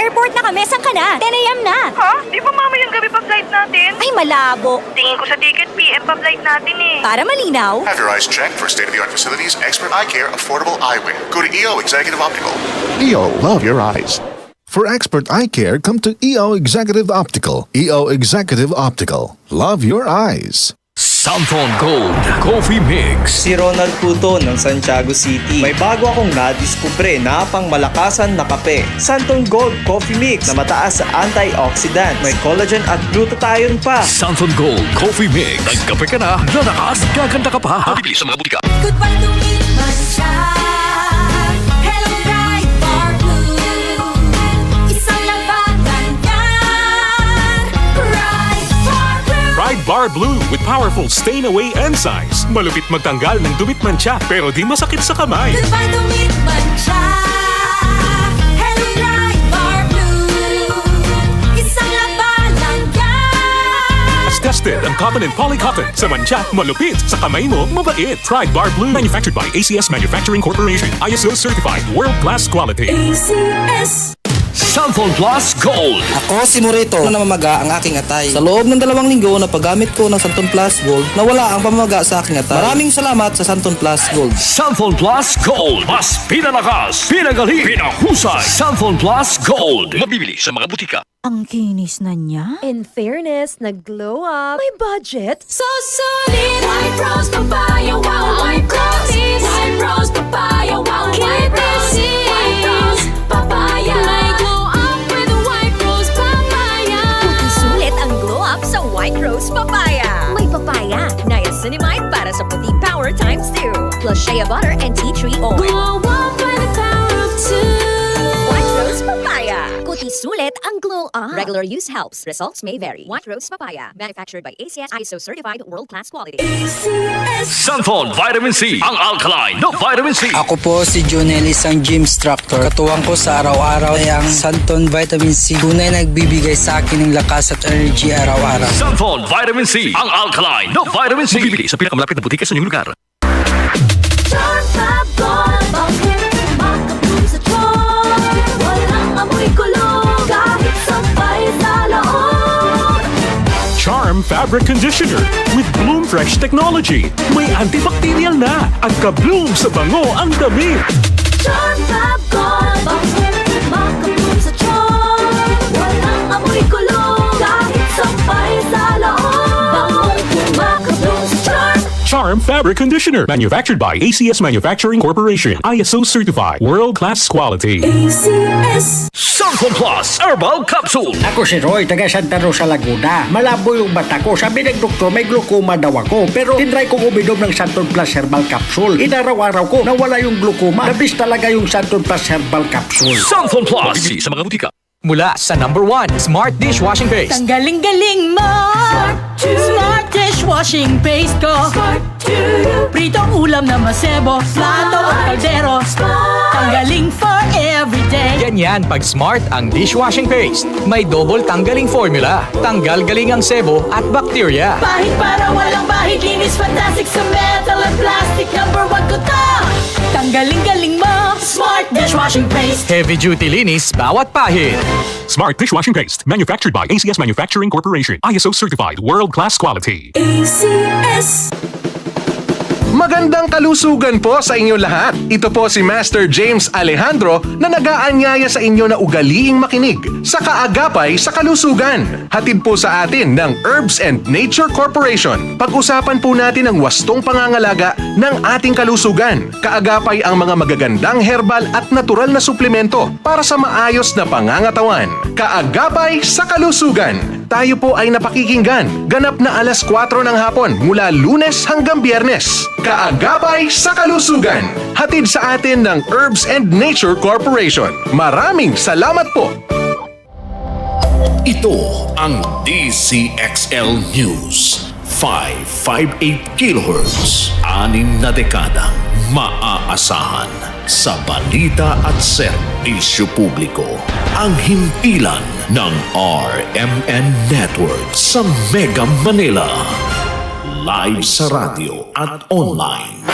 airport na kami. Saan ka na? 10 a.m. na. Ha? Di ba mamayang gabi pa flight natin? Ay, malabo. Tingin ko sa ticket, PM pa flight natin eh. Para malinaw. Have your eyes checked for state-of-the-art facilities, expert eye care, affordable eyewear. Go to EO Executive Optical. EO, love your eyes. For expert eye care, come to EO Executive Optical. EO Executive Optical. Love your eyes. Santon Gold Coffee Mix. Si Ronald Puto ng Santiago City. May bago akong nadiskubre na pangmalakasan na kape. Santon Gold Coffee Mix na mataas sa antioxidant. May collagen at glutathione pa. Santon Gold Coffee Mix. Nagkape ka na, lalakas, gaganda ka pa. Mabibili sa mga butika. Goodbye to me, Mancha. Hello, Bright Bar Blue. Isang labanan yan. Bright Bar Blue. Pride Bar Blue with powerful stain-away enzymes. Malupit magtanggal ng dumit mancha pero di masakit sa kamay. Goodbye to me, Mancha. Hello, Bright Bar Blue. Isang labanan yan. As tested ang cotton and polycotton. Sa mancha, malupit. Sa kamay mo, mabait. Pride Bar Blue. Manufactured by ACS Manufacturing Corporation. ISO certified. World-class quality. ACS. Santon Plus Gold. Ako si Morito na namamaga ang aking atay. Sa loob ng 2 linggo na paggamit ko ng Santon Plus Gold, nawala ang pamamaga sa aking atay. Maraming salamat sa Santon Plus Gold. Santon Plus Gold. Mas pinalakas, pinagaling, pinahusay. Santon Plus Gold. Mabibili sa mga butika. Ang kinis na niya. In fairness, nag-glow up. May budget. So solid. White Rose Papaya. Wow, White Rose. White Rose Papaya. Wow, White Rose. White Rose Papaya. May glow up with White Rose Papaya. Puti sulit ang glow up sa White Rose Papaya. May papaya, niacinamide para sa puti power times 2. Plus shea butter and tea tree oil. Glow up with the power of 2. White Rose Papaya. Puti sulit ang glow up. Regular use helps. Results may vary. White Rose Papaya. Manufactured by ACS ISO certified world-class quality. Santon Vitamin C. Ang alkaline na Vitamin C. Ako po si Junel, isang gym instructor. Katuwang ko sa araw-araw ay ang Santon Vitamin C. Tunay nagbibigay sa akin ng lakas at energy araw-araw. Santon Vitamin C. Ang alkaline na Vitamin C. Bibili sa pinakamalapit na butika sa inyong lugar. Charm Fab Gold. Bakit makabloom sa charm? Walang amoy kulong kahit sabay sa loob. Charm Fabric Conditioner with Bloom Fresh Technology. May antibacterial na at ka-bloom sa bango ang damit. Charm Fab Gold. Bakit makabloom sa charm? Walang amoy kulong kahit sabay sa loob. Bangong kumakabloom sa charm. Charm Fabric Conditioner. Manufactured by ACS Manufacturing Corporation. ISO certified. World-class quality. ACS. Santon Plus Herbal Capsule. Ako si Roy, taga Santa Rosa, Laguna. Malabo yung mata ko. Sabi ng doktor, may glaucoma daw ako. Pero tinry kong uminom ng Santon Plus Herbal Capsule. Inaraw-araw ko, nawala yung glaucoma. Nabis talaga yung Santon Plus Herbal Capsule. Santon Plus. Mabibili sa mga butika. Mula sa #1 Smart Dishwashing Paste. Ang galing-galing mo! Smart dishwashing paste ko. Pritong ulam na masebo, plato at kaldero. Tanggaling for everyday. Ganyan pag Smart ang dishwashing paste. May double tanggaling formula. Tanggal galing ang sebo at bakterya. Bahid para walang bahid. Linis fantastic sa metal at plastic. #1 ko to. Tanggaling-galing mo. Smart dishwashing paste. Heavy duty linis bawat pahid. Smart Dishwashing Paste. Manufactured by ACS Manufacturing Corporation. ISO certified. World-class quality. ACS. Magandang kalusugan po sa inyo lahat. Ito po si Master James Alejandro na nag-aanyaya sa inyo na ugaliing makinig sa Kaagapay sa Kalusugan. Hatid po sa atin ng Herbs and Nature Corporation. Pag-usapan po natin ang wastong pangangalaga ng ating kalusugan. Kaagapay ang mga magagandang herbal at natural na suplemento para sa maayos na pangangatawan. Kaagapay sa Kalusugan. Tayo po ay napakikinggan. Ganap na alas 4 ng hapon mula Lunes hanggang Biyernes. Kaagapay sa Kalusugan. Hatid sa atin ng Herbs and Nature Corporation. Maraming salamat po. Ito ang DCXL News. 558 kHz. 6 na dekadang maaasahan sa balita at serbisyo publiko. Ang himpilan ng RMN Network sa Mega Manila. Live sa radyo at online.